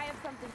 have something.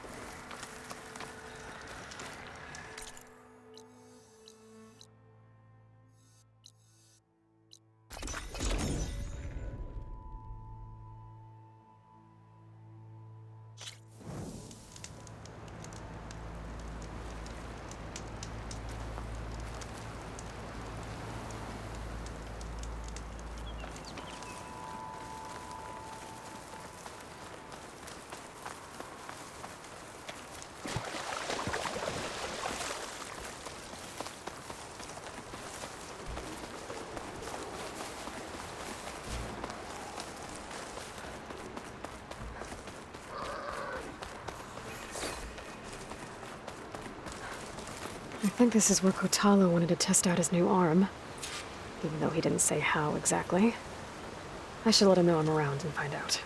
I think this is where Kotalo wanted to test out his new arm. Even though he didn't say how exactly. I should let him know I'm around and find out.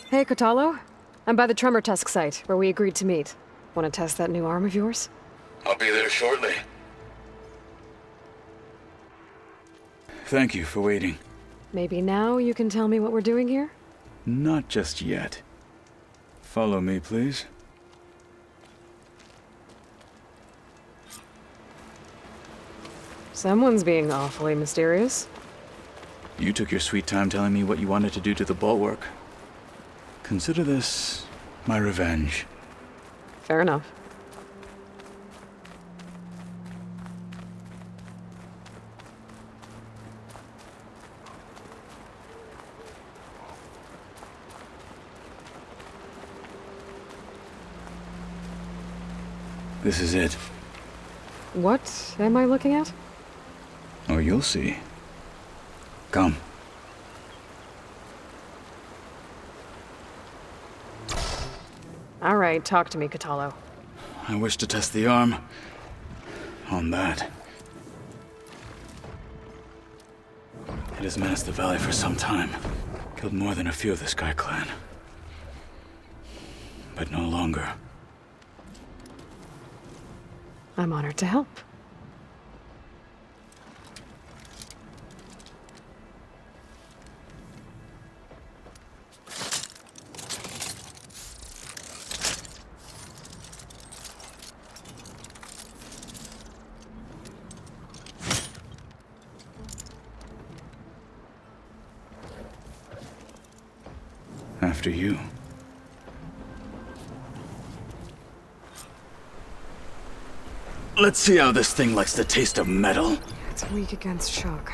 Hey, Kotalo. I'm by the Tremor Tusk site, where we agreed to meet. Want to test that new arm of yours? I'll be there shortly. Thank you for waiting. Maybe now you can tell me what we're doing here? Not just yet. Follow me, please. Someone's being awfully mysterious. You took your sweet time telling me what you wanted to do to the bulwark. Consider this my revenge. Fair enough. This is it. What am I looking at? Oh, you'll see. Come. All right, talk to me, Kotalo. I wish to test the arm on that. It has menaced the valley for some time. Killed more than a few of the Sky Clan. But no longer. I'm honored to help. After you. Let's see how this thing likes the taste of metal. It's weak against shock.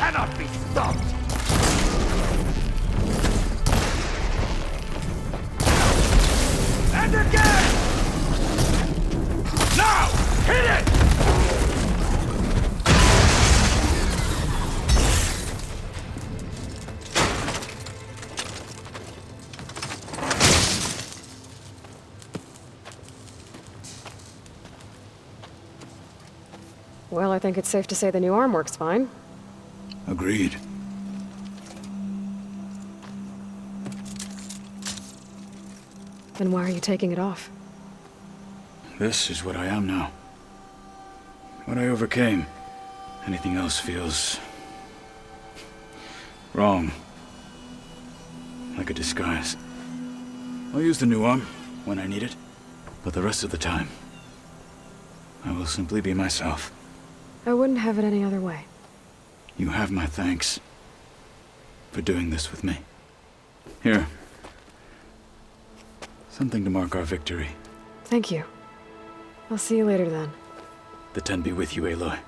cannot be stopped! And again! Now! Hit it! Well, I think it's safe to say the new arm works fine. Agreed. Then why are you taking it off? This is what I am now. What I overcame. Anything else feels... wrong. Like a disguise. I'll use the new arm when I need it, but the rest of the time, I will simply be myself. I wouldn't have it any other way. You have my thanks for doing this with me. Here. Something to mark our victory. Thank you. I'll see you later then. The Ten be with you, Aloy.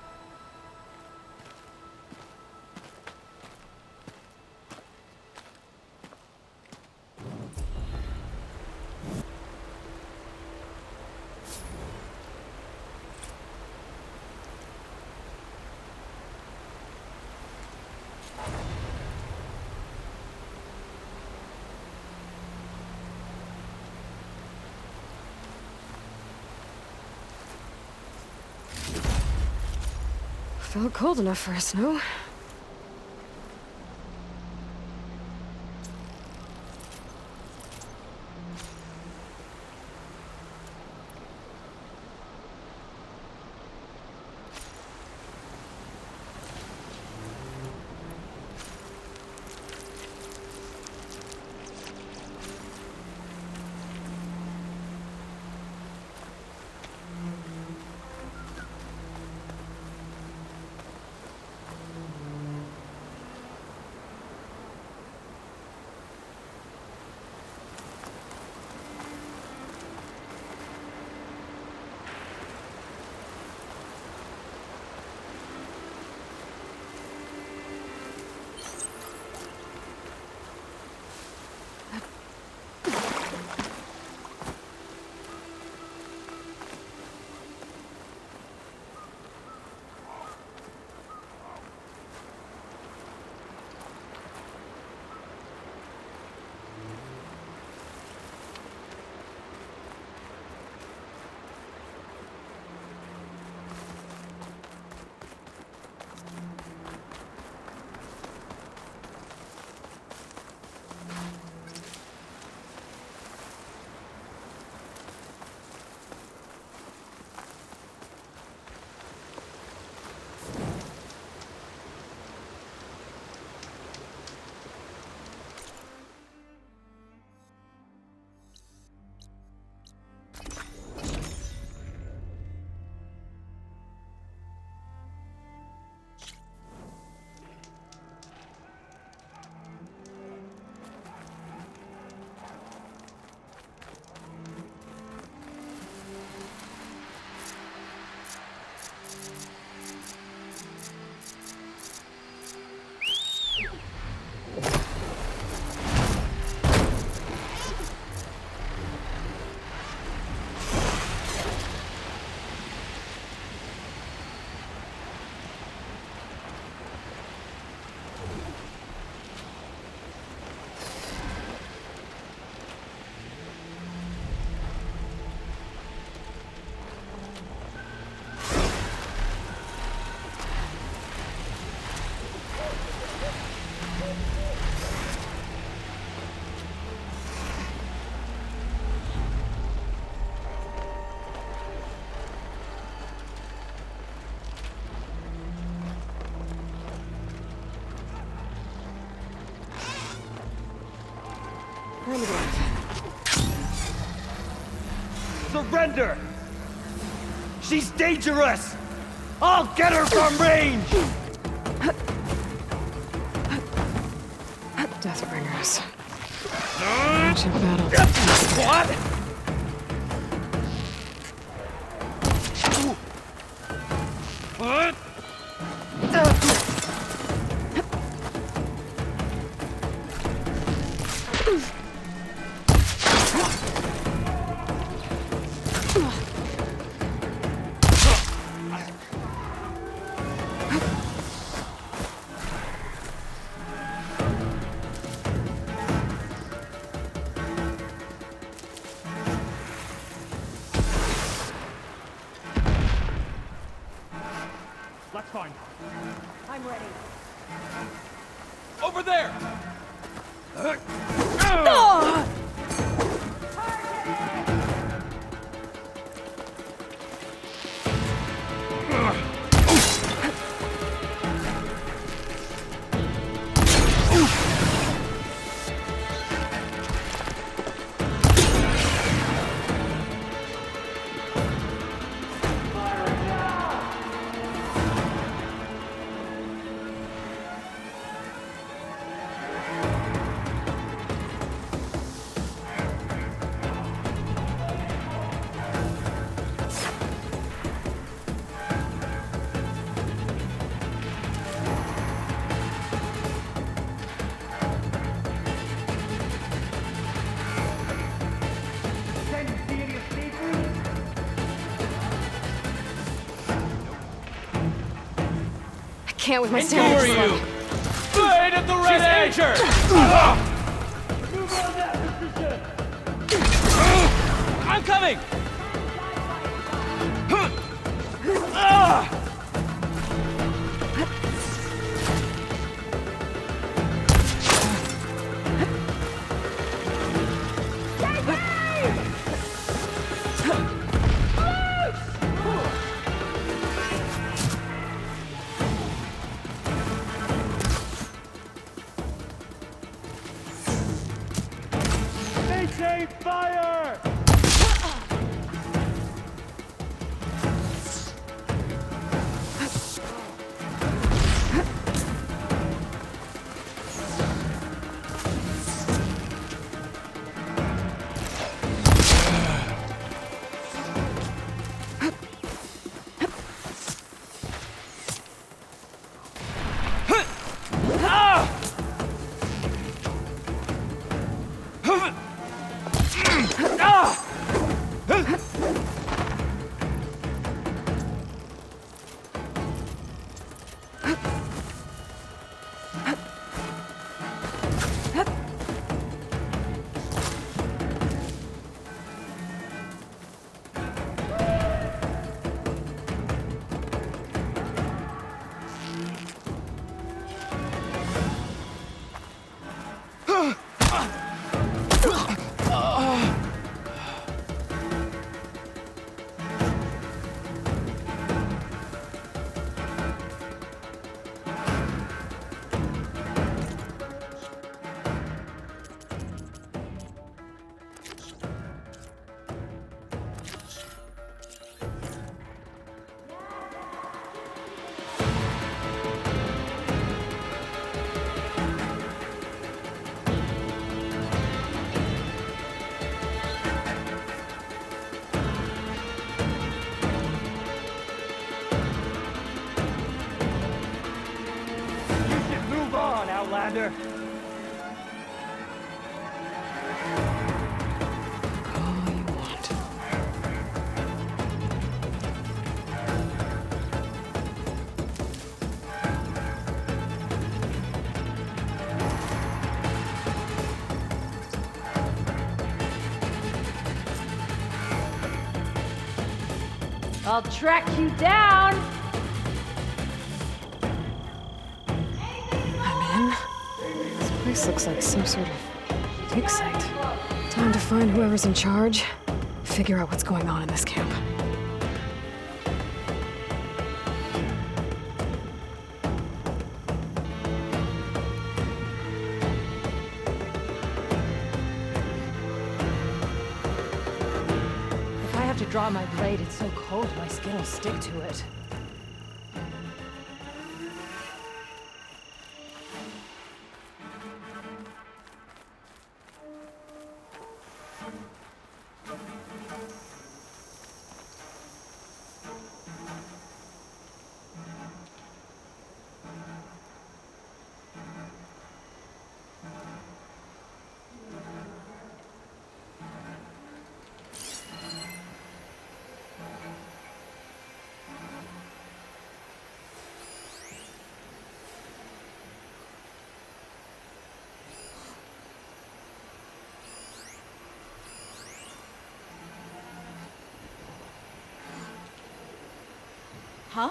Felt cold enough for a snow. Surrender! She's dangerous! I'll get her from range! Deathbringers. Ancient battle. What? What? I'm ready. Over there! Can't with my Who stamina are this low. you? Blade at the red edge! I'm coming! Maintain fire! Outlander. All you want. I'll track you down! I'm in. This place looks like some sort of dig site. Time to find whoever's in charge. Figure out what's going on in this camp. If I have to draw my blade, it's so cold my skin will stick to it. Huh?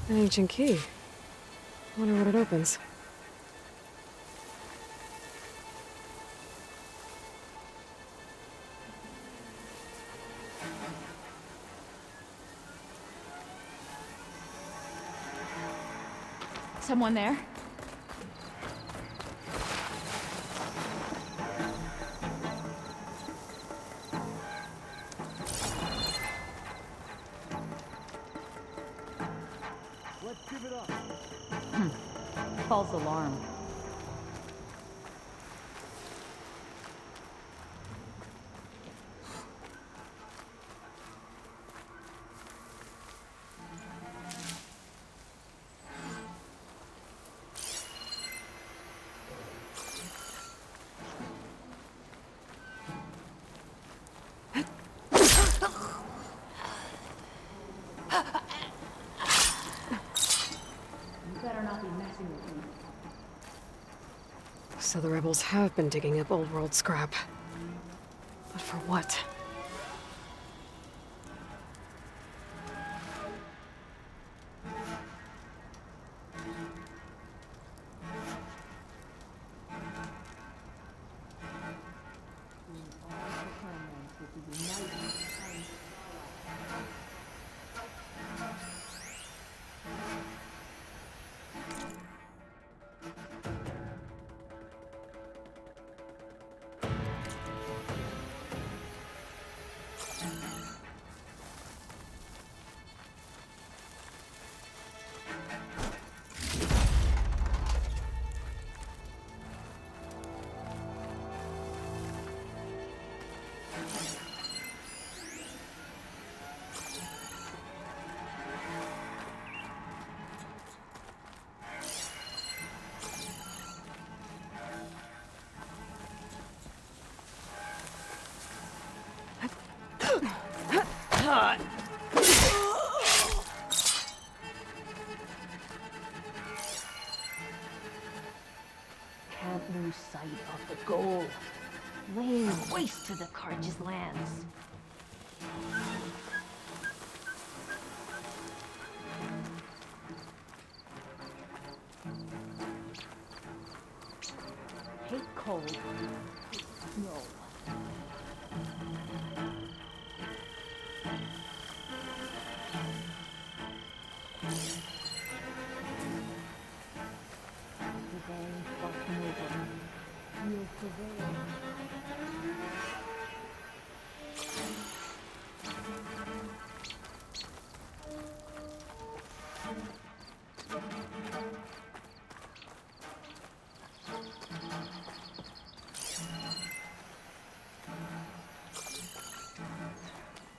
An ancient key. Wonder what it opens. Someone there? Let's give it up. False alarm. So the rebels have been digging up old world scrap. But for what? Can't lose sight of the goal. Laying waste to the Carja's lands. Hate cold. Hate snow.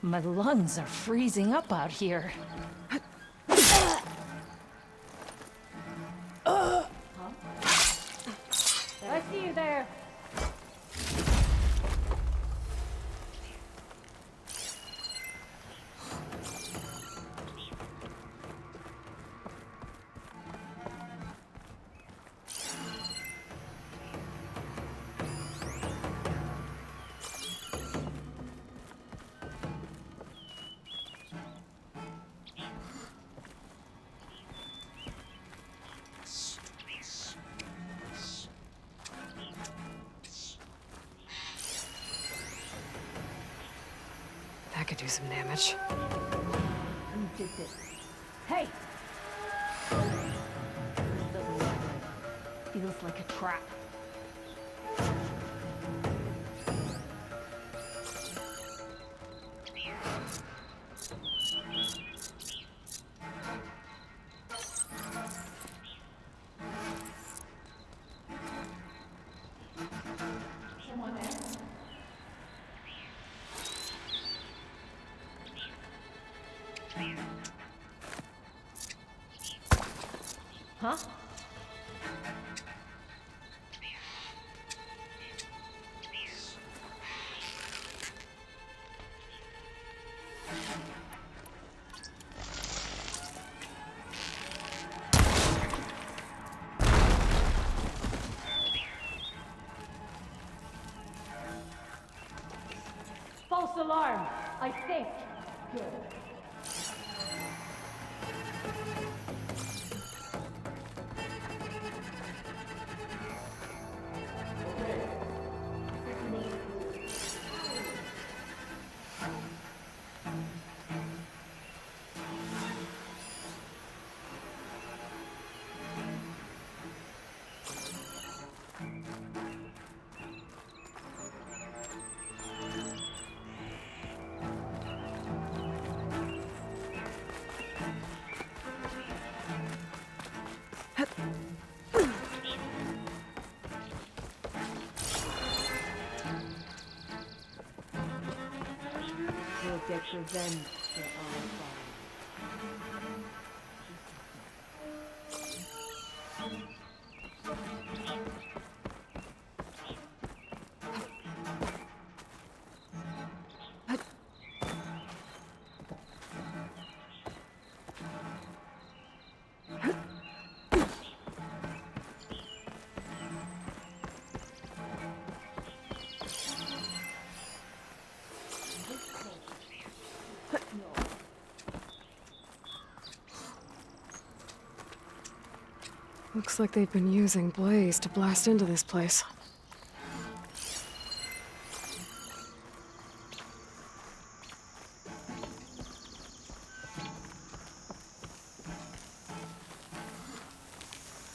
My lungs are freezing up out here. I see you there. That could do some damage. You did this. Hey! This doesn't look good. Feels like a trap. Someone there? Huh? False alarm, I think. Good. We'll get revenge for our father. Looks like they've been using blaze to blast into this place.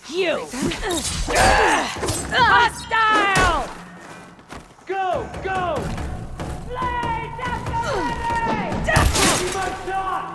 You! Hostile! Go! Go! Blaze after me! Give my shot!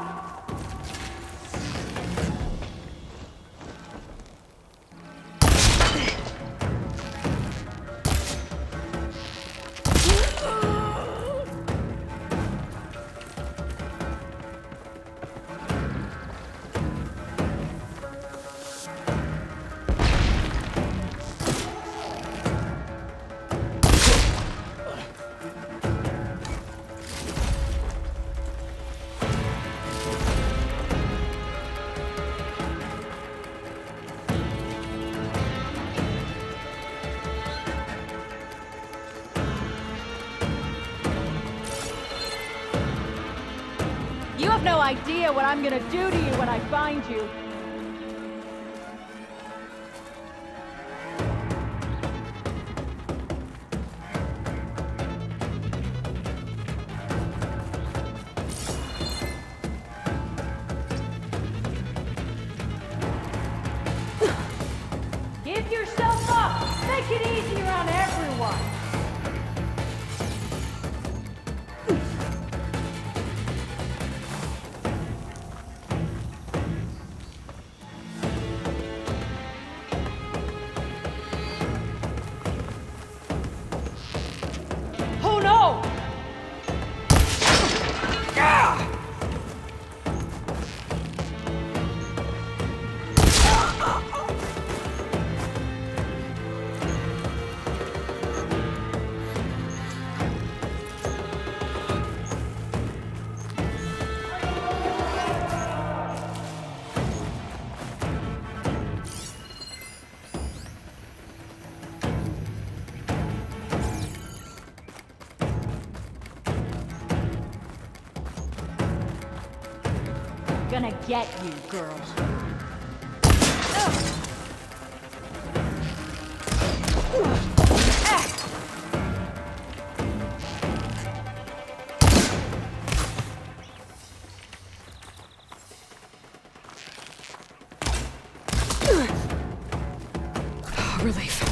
You have no idea what I'm gonna do to you when I find you. Give yourself up! Make it easier on everyone! Oh no! Gonna get you, girl. Relief.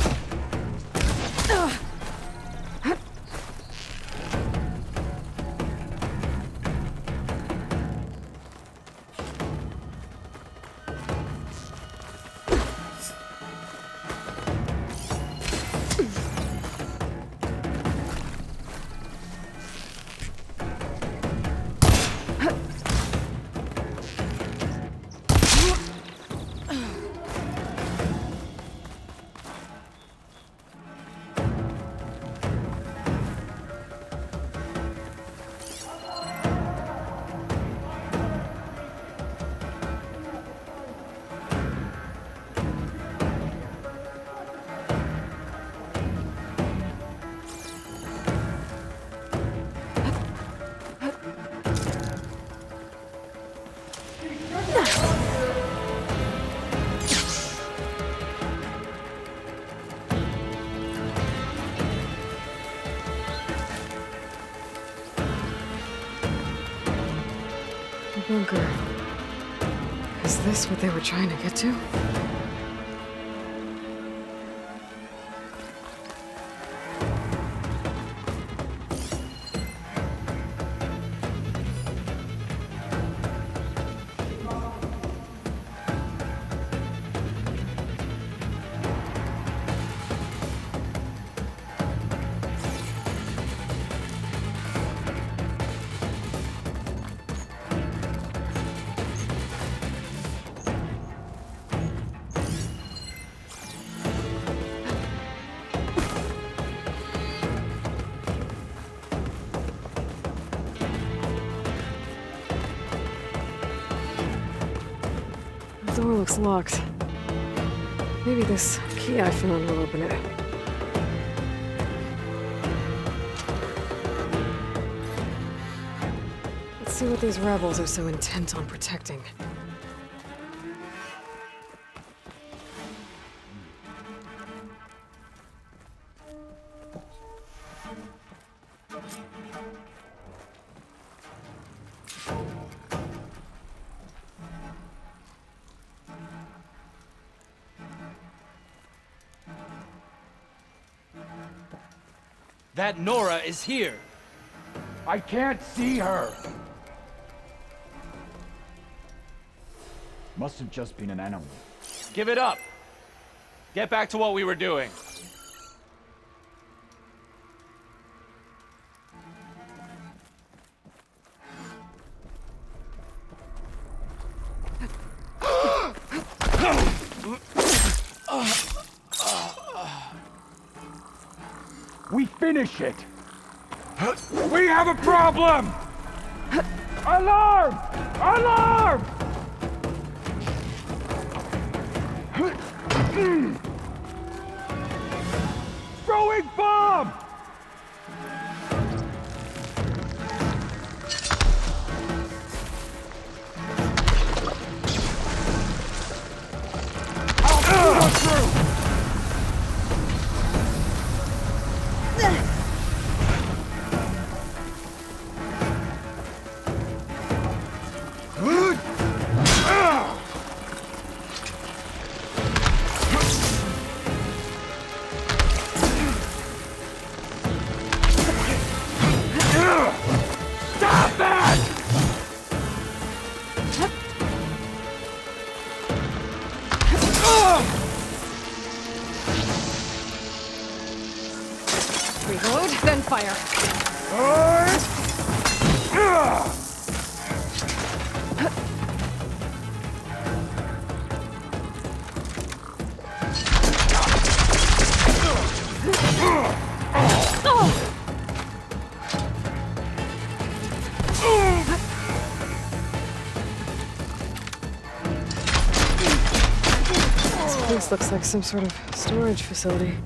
Bunker. Is this what they were trying to get to? The door looks locked. Maybe this key I found will open it. Let's see what these rebels are so intent on protecting. That Nora is here. I can't see her! Must have just been an animal. Give it up. Get back to what we were doing. We finish it! We have a problem! Alarm! Alarm! Throwing bomb! I'll shoot her through! Stop that! Reload, then fire. This place looks like some sort of storage facility.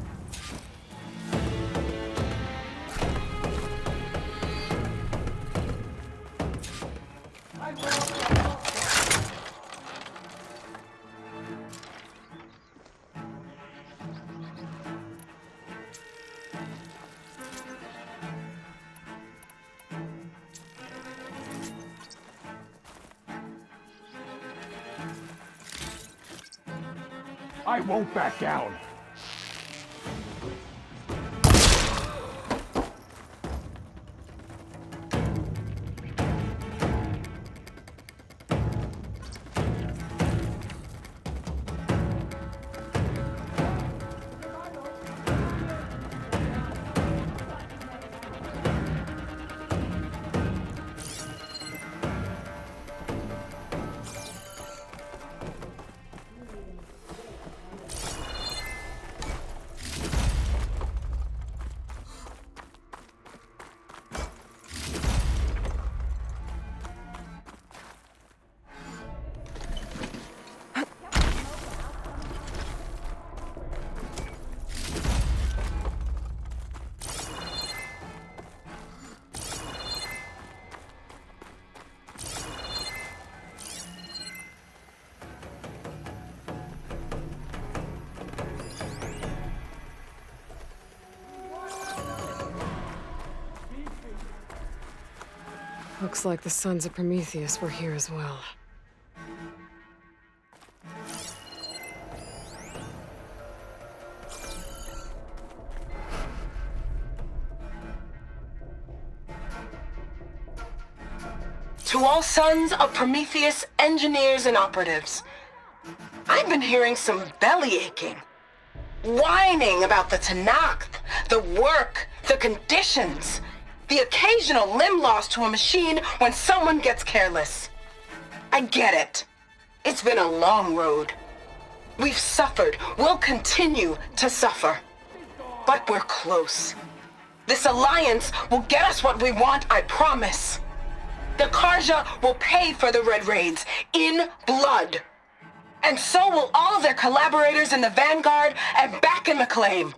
I won't back down! Looks like the Sons of Prometheus were here as well. To all Sons of Prometheus engineers and operatives, I've been hearing some belly aching, whining about the Tanakh, the work, the conditions, the occasional limb loss to a machine when someone gets careless. I get it. It's been a long road. We've suffered, we'll continue to suffer. But we're close. This alliance will get us what we want, I promise. The Karja will pay for the Red Raids in blood. And so will all of their collaborators in the Vanguard and back in the Claim.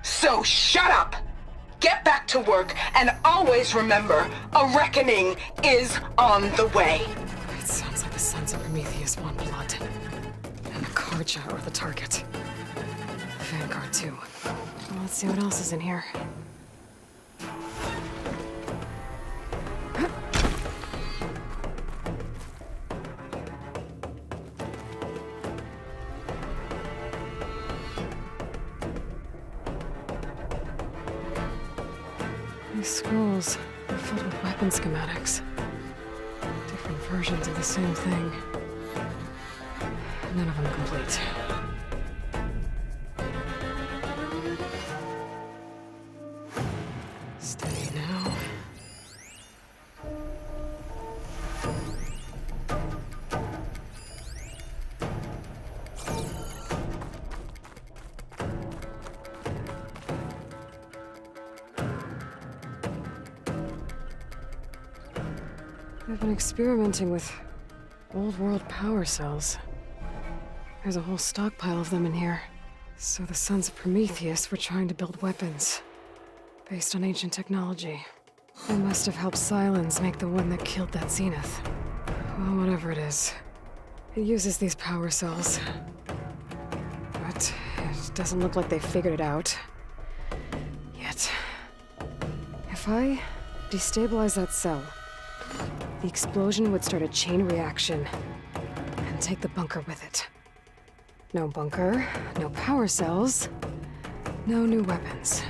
So shut up, get back to work, and always remember, a reckoning is on the way. It sounds like the Sons of Prometheus want blood. And the Karja are the target. The Vanguard too. Well, let's see what else is in here. These scrolls are filled with weapon schematics. Different versions of the same thing. None of them complete. Steady now. I've been experimenting with old world power cells. There's a whole stockpile of them in here. So the Sons of Prometheus were trying to build weapons based on ancient technology. They must have helped Silence make the one that killed that Zenith. Well, whatever it is. It uses these power cells. But it doesn't look like they figured it out. Yet. If I destabilize that cell, the explosion would start a chain reaction and take the bunker with it. No bunker, no power cells, no new weapons.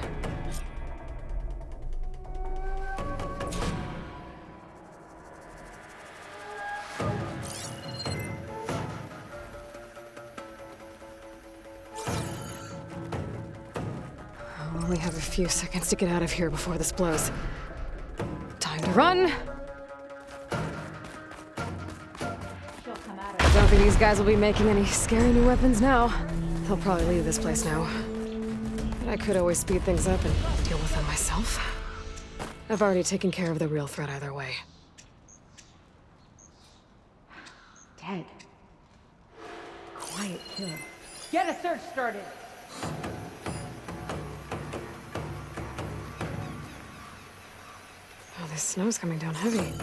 I'll only have a few seconds to get out of here before this blows. Time to run! Don't think these guys will be making any scary new weapons now. They'll probably leave this place now. But I could always speed things up and deal with them myself. I've already taken care of the real threat either way. Dead. Quiet kill. Get a search started! Oh, this snow's coming down heavy.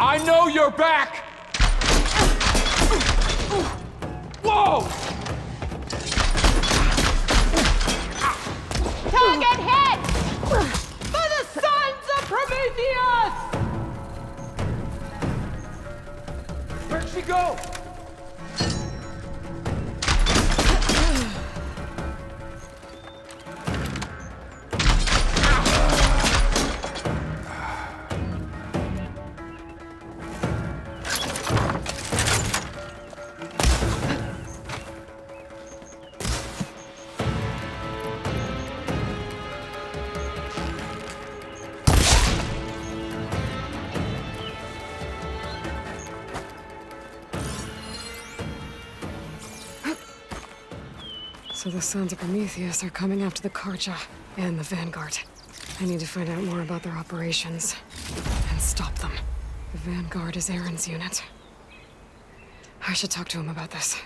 I know you're back! Whoa! Target hit! For the Sons of Prometheus! Where'd she go? So the Sons of Prometheus are coming after the Karja and the Vanguard. I need to find out more about their operations and stop them. The Vanguard is Aaron's unit. I should talk to him about this.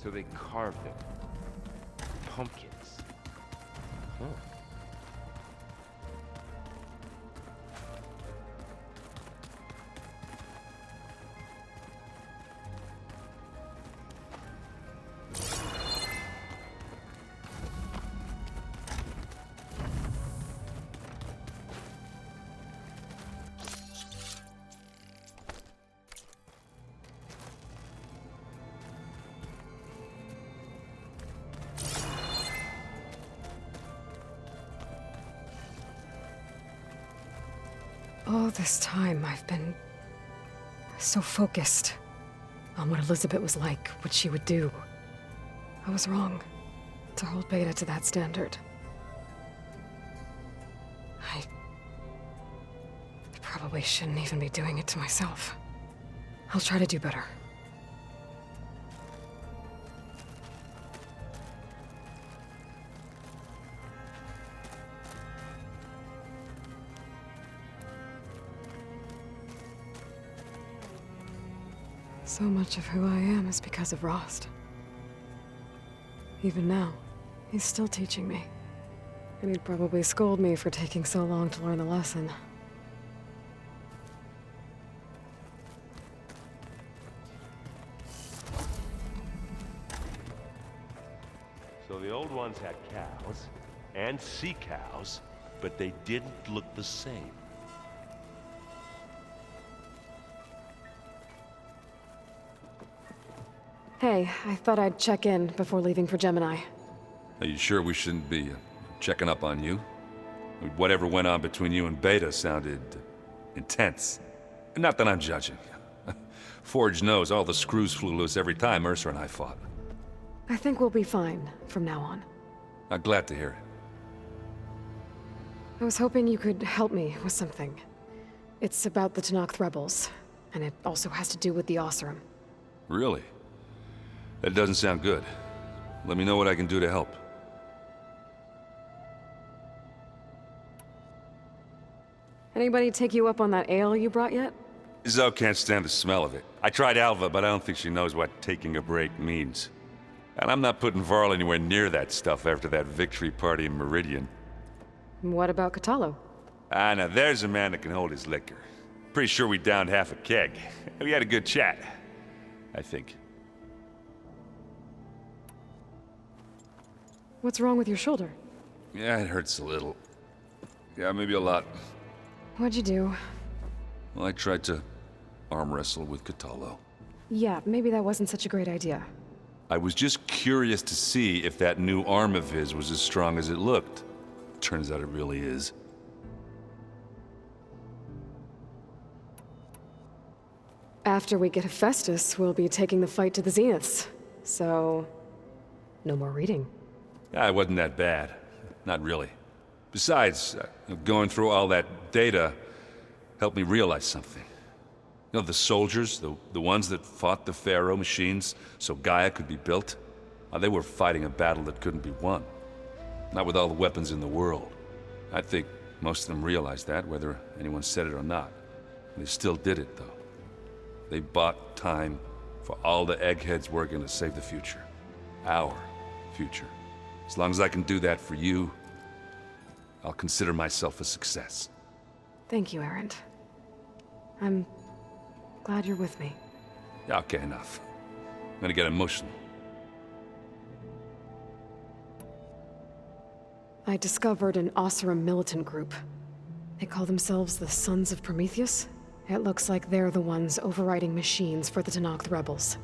So they carved them. Pumpkins. Huh. All this time, I've been so focused on what Elizabeth was like, what she would do. I was wrong to hold Beta to that standard. I probably shouldn't even be doing it to myself. I'll try to do better. So much of who I am is because of Rost. Even now, he's still teaching me. And he'd probably scold me for taking so long to learn the lesson. So the old ones had cows, and sea cows, but they didn't look the same. Hey, I thought I'd check in before leaving for Gemini. Are you sure we shouldn't be checking up on you? Whatever went on between you and Beta sounded intense. Not that I'm judging. Forge knows all the screws flew loose every time Mercer and I fought. I think we'll be fine from now on. I'm glad to hear it. I was hoping you could help me with something. It's about the Tenakth rebels, and it also has to do with the Oseram. Really? That doesn't sound good. Let me know what I can do to help. Anybody take you up on that ale you brought yet? Zoe can't stand the smell of it. I tried Alva, but I don't think she knows what taking a break means. And I'm not putting Varl anywhere near that stuff after that victory party in Meridian. What about Catallo? Ah, now there's a man that can hold his liquor. Pretty sure we downed half a keg. We had a good chat, I think. What's wrong with your shoulder? Yeah, it hurts a little. Yeah, maybe a lot. What'd you do? Well, I tried to arm wrestle with Catallo. Yeah, maybe that wasn't such a great idea. I was just curious to see if that new arm of his was as strong as it looked. Turns out it really is. After we get Hephaestus, we'll be taking the fight to the Zeniths. So, no more reading. Ah, it wasn't that bad. Not really. Besides, going through all that data helped me realize something. You know, the soldiers, the ones that fought the Pharaoh machines so Gaia could be built, they were fighting a battle that couldn't be won. Not with all the weapons in the world. I think most of them realized that, whether anyone said it or not. They still did it, though. They bought time for all the eggheads working to save the future. Our future. As long as I can do that for you, I'll consider myself a success. Thank you, Erend. I'm glad you're with me. Yeah, okay, enough. I'm gonna get emotional. I discovered an Oseram militant group. They call themselves the Sons of Prometheus. It looks like they're the ones overriding machines for the Tenakth rebels.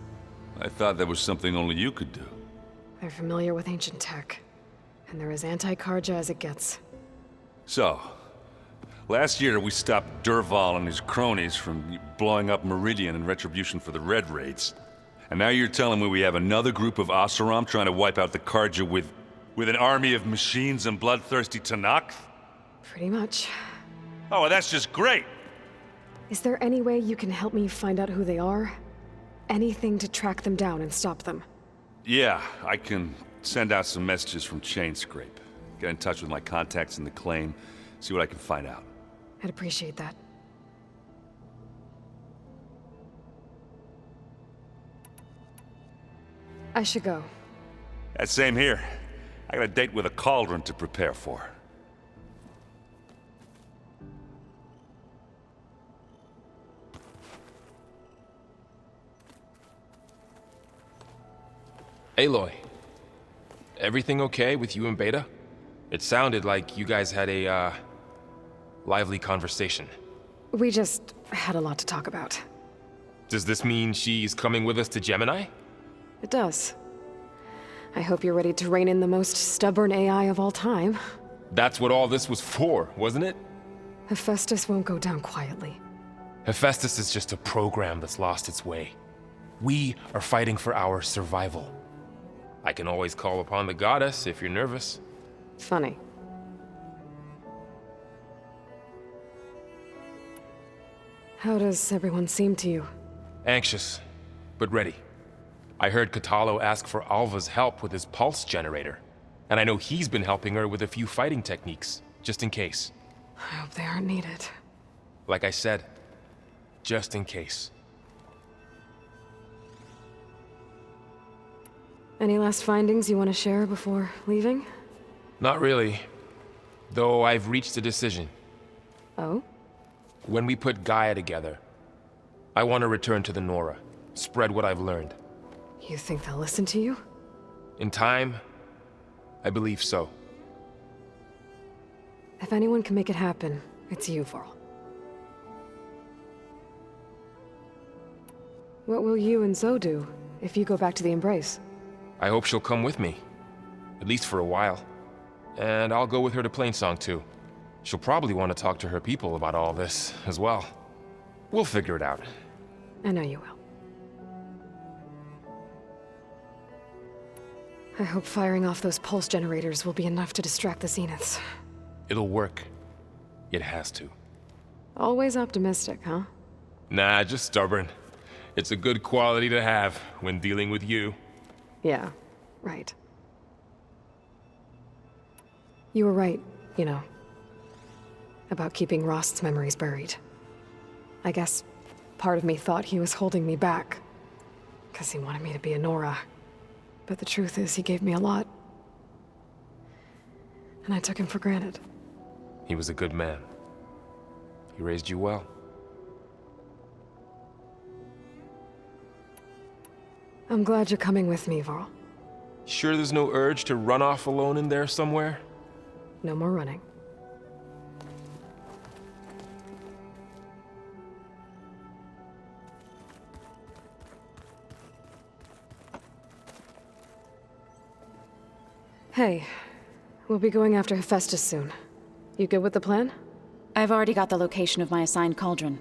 I thought that was something only you could do. They're familiar with ancient tech, and they're as anti-Karja as it gets. So, last year we stopped Durval and his cronies from blowing up Meridian in retribution for the Red Raids. And now you're telling me we have another group of Oseram trying to wipe out the Karja with an army of machines and bloodthirsty Tenakth? Pretty much. Oh, well, that's just great! Is there any way you can help me find out who they are? Anything to track them down and stop them? Yeah, I can send out some messages from Chainscrape. Get in touch with my contacts in the claim, see what I can find out. I'd appreciate that. I should go. Same here. I got a date with a cauldron to prepare for. Aloy, everything okay with you and Beta? It sounded like you guys had a, lively conversation. We just had a lot to talk about. Does this mean she's coming with us to Gemini? It does. I hope you're ready to rein in the most stubborn AI of all time. That's what all this was for, wasn't it? Hephaestus won't go down quietly. Hephaestus is just a program that's lost its way. We are fighting for our survival. I can always call upon the goddess if you're nervous. Funny. How does everyone seem to you? Anxious, but ready. I heard Katalo ask for Alva's help with his pulse generator, and I know he's been helping her with a few fighting techniques, just in case. I hope they aren't needed. Like I said, just in case. Any last findings you want to share before leaving? Not really, though I've reached a decision. Oh? When we put Gaia together, I want to return to the Nora, spread what I've learned. You think they'll listen to you? In time, I believe so. If anyone can make it happen, it's you, Varl. What will you and Zoe do if you go back to the Embrace? I hope she'll come with me, at least for a while. And I'll go with her to Plainsong too. She'll probably want to talk to her people about all this as well. We'll figure it out. I know you will. I hope firing off those pulse generators will be enough to distract the Zeniths. It'll work. It has to. Always optimistic, huh? Nah, just stubborn. It's a good quality to have when dealing with you. Yeah, right. You were right, you know, about keeping Rost's memories buried. I guess part of me thought he was holding me back, because he wanted me to be a Nora. But the truth is, he gave me a lot. And I took him for granted. He was a good man. He raised you well. I'm glad you're coming with me, Varl. Sure there's no urge to run off alone in there somewhere? No more running. Hey, we'll be going after Hephaestus soon. You good with the plan? I've already got the location of my assigned cauldron.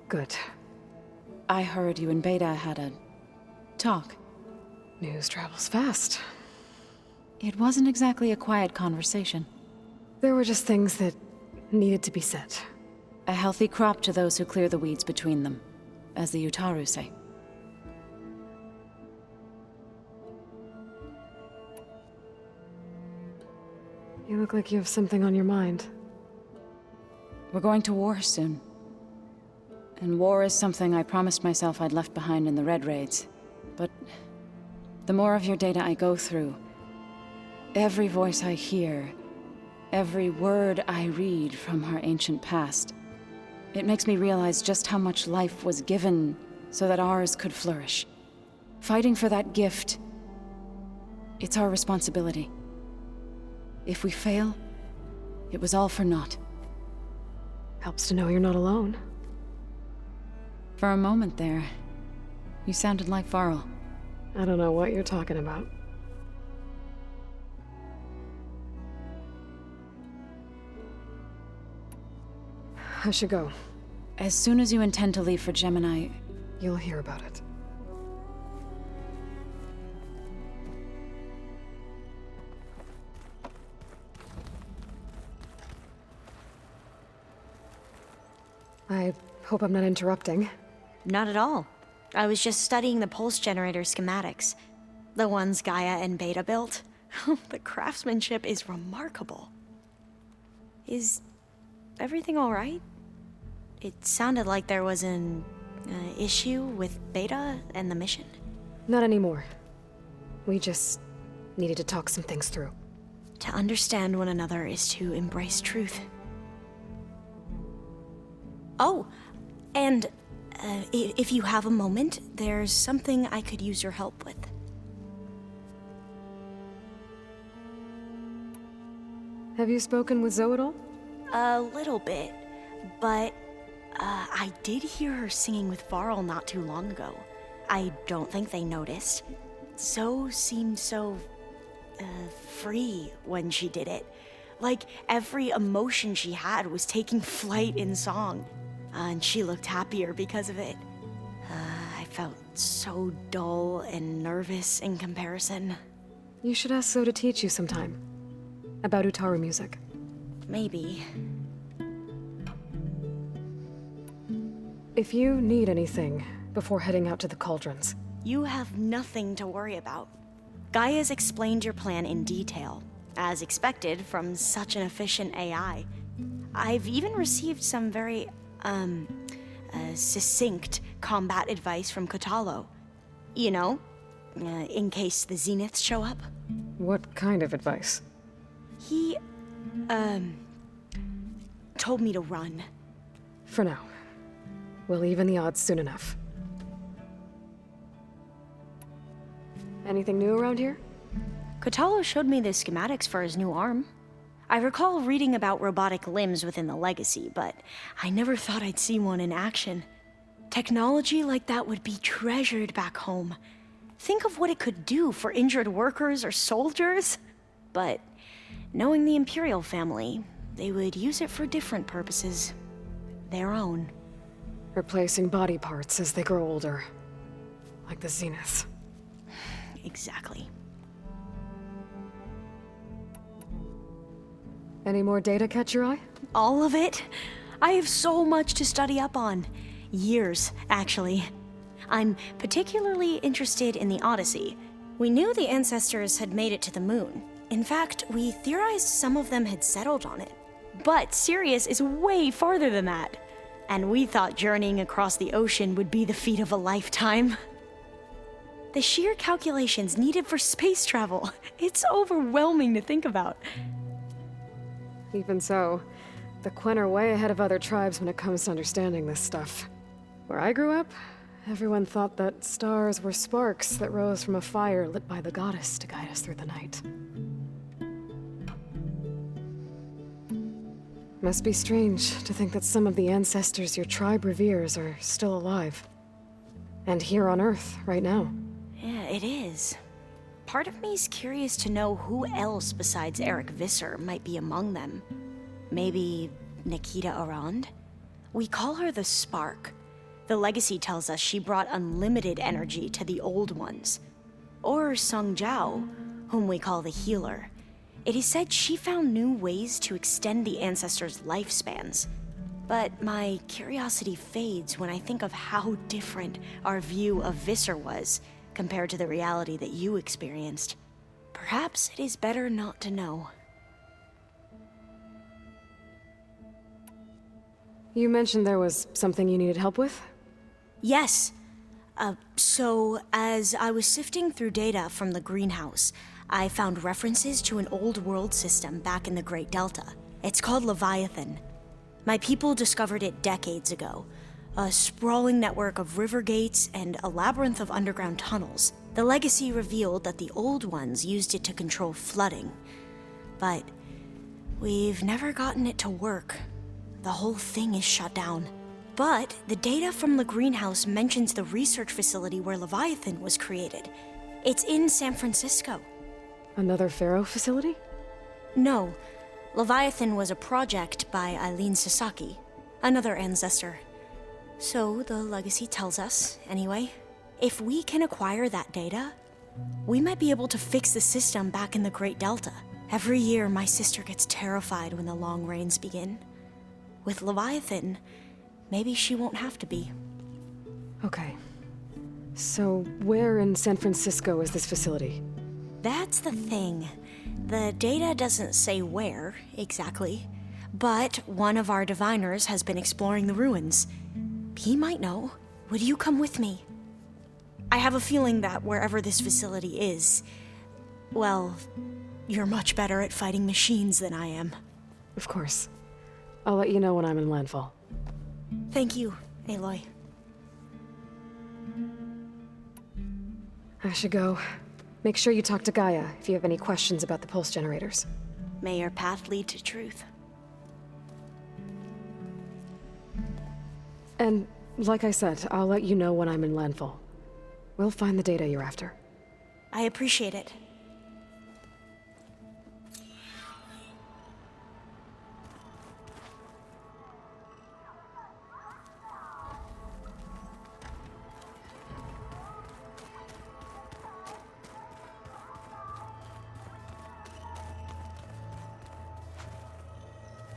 Good. I heard you and Beta had a talk. News travels fast. It wasn't exactly a quiet conversation. There were just things that needed to be said. A healthy crop to those who clear the weeds between them, as the Utaru say. You look like you have something on your mind. We're going to war soon. And war is something I promised myself I'd left behind in the Red Raids. But the more of your data I go through, every voice I hear, every word I read from our ancient past, it makes me realize just how much life was given so that ours could flourish. Fighting for that gift, it's our responsibility. If we fail, it was all for naught. Helps to know you're not alone. For a moment there, you sounded like Varl. I don't know what you're talking about. I should go. As soon as you intend to leave for Gemini, you'll hear about it. I hope I'm not interrupting. Not at all. I was just studying the pulse generator schematics. The ones Gaia and Beta built. The craftsmanship is remarkable. Is everything all right? It sounded like there was an issue with Beta and the mission. Not anymore. We just needed to talk some things through. To understand one another is to embrace truth. Oh, and if you have a moment, there's something I could use your help with. Have you spoken with Zoe at all? A little bit, but I did hear her singing with Varl not too long ago. I don't think they noticed. Zoe seemed so free when she did it. Like every emotion she had was taking flight in song. And she looked happier because of it. I felt so dull and nervous in comparison. You should ask Zoe to teach you sometime. About Utaru music. Maybe. If you need anything before heading out to the cauldrons. You have nothing to worry about. Gaia's explained your plan in detail, as expected from such an efficient AI. I've even received some very, succinct combat advice from Kotalo. You know, in case the Zeniths show up. What kind of advice? He, told me to run. For now. We'll even the odds soon enough. Anything new around here? Kotalo showed me the schematics for his new arm. I recall reading about robotic limbs within the Legacy, but I never thought I'd see one in action. Technology like that would be treasured back home. Think of what it could do for injured workers or soldiers. But knowing the Imperial family, they would use it for different purposes. Their own. Replacing body parts as they grow older. Like the Zeniths. Exactly. Any more data catch your eye? All of it? I have so much to study up on. Years, actually. I'm particularly interested in the Odyssey. We knew the ancestors had made it to the moon. In fact, we theorized some of them had settled on it. But Sirius is way farther than that. And we thought journeying across the ocean would be the feat of a lifetime. The sheer calculations needed for space travel, it's overwhelming to think about. Even so, the Quen are way ahead of other tribes when it comes to understanding this stuff. Where I grew up, everyone thought that stars were sparks that rose from a fire lit by the goddess to guide us through the night. Must be strange to think that some of the ancestors your tribe reveres are still alive. And here on Earth, right now. Yeah, it is. Part of me's curious to know who else besides Eric Visser might be among them. Maybe Nikita Arand? We call her the Spark. The Legacy tells us she brought unlimited energy to the Old Ones. Or Song Jiao, whom we call the Healer. It is said she found new ways to extend the ancestors' lifespans. But my curiosity fades when I think of how different our view of Visser was compared to the reality that you experienced. Perhaps it is better not to know. You mentioned there was something you needed help with? Yes. So, as I was sifting through data from the greenhouse, I found references to an old world system back in the Great Delta. It's called Leviathan. My people discovered it decades ago. A sprawling network of river gates and a labyrinth of underground tunnels. The Legacy revealed that the Old Ones used it to control flooding. But we've never gotten it to work. The whole thing is shut down. But the data from the greenhouse mentions the research facility where Leviathan was created. It's in San Francisco. Another Pharaoh facility? No. Leviathan was a project by Eileen Sasaki, another ancestor. So the Legacy tells us, anyway, if we can acquire that data, we might be able to fix the system back in the Great Delta. Every year, my sister gets terrified when the long rains begin. With Leviathan, maybe she won't have to be. Okay. So, where in San Francisco is this facility? That's the thing. The data doesn't say where, exactly. But one of our diviners has been exploring the ruins. He might know. Would you come with me? I have a feeling that wherever this facility is, well, you're much better at fighting machines than I am. Of course. I'll let you know when I'm in landfall. Thank you, Aloy. I should go. Make sure you talk to Gaia if you have any questions about the pulse generators. May your path lead to truth. And, like I said, I'll let you know when I'm in landfall. We'll find the data you're after. I appreciate it.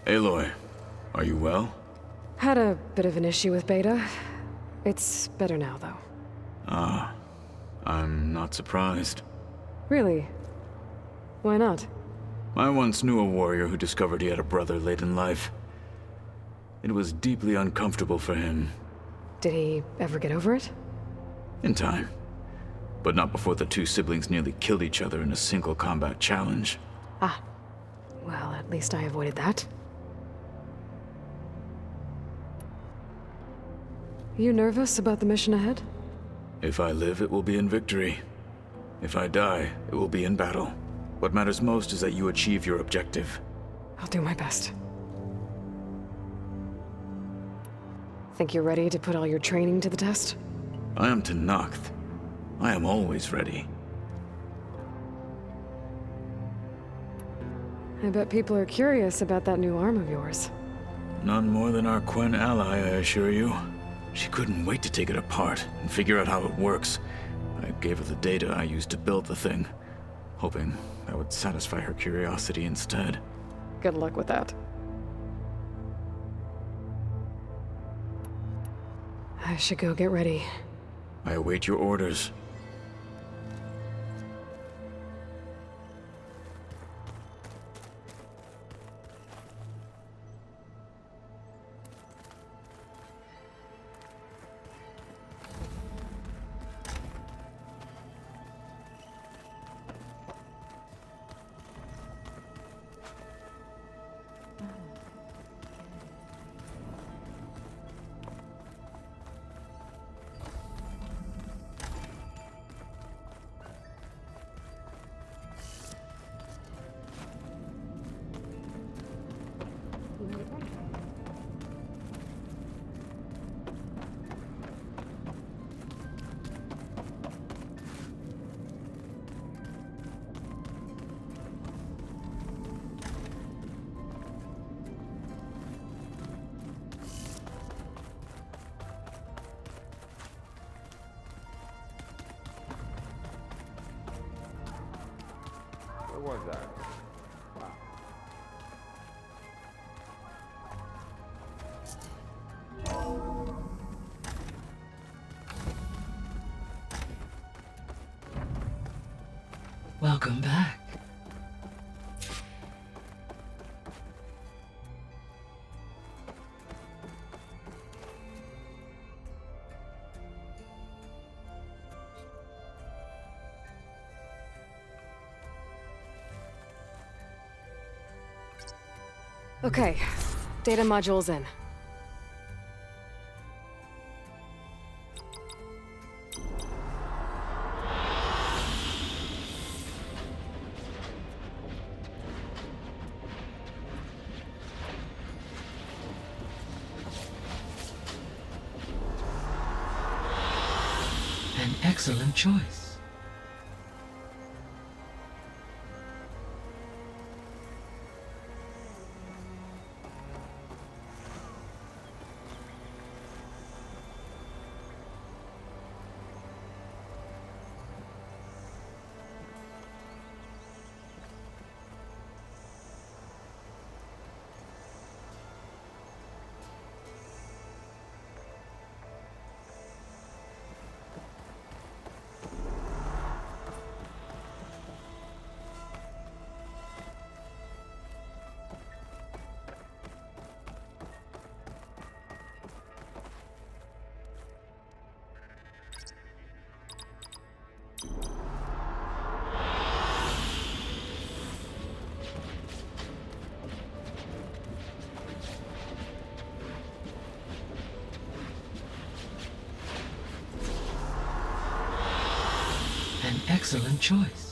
Aloy, are you well? Had a bit of an issue with Beta. It's better now, though. Ah, I'm not surprised. Really? Why not? I once knew a warrior who discovered he had a brother late in life. It was deeply uncomfortable for him. Did he ever get over it? In time. But not before the two siblings nearly killed each other in a single combat challenge. Ah. Well, at least I avoided that. You nervous about the mission ahead? If I live, it will be in victory. If I die, it will be in battle. What matters most is that you achieve your objective. I'll do my best. Think you're ready to put all your training to the test? I am Timecodes. I am always ready. I bet people are curious about that new arm of yours. None more than our Quen ally, I assure you. She couldn't wait to take it apart and figure out how it works. I gave her the data I used to build the thing, hoping that would satisfy her curiosity instead. Good luck with that. I should go get ready. I await your orders. Where was that? Welcome back. Okay, data module's in. An excellent choice. Excellent choice.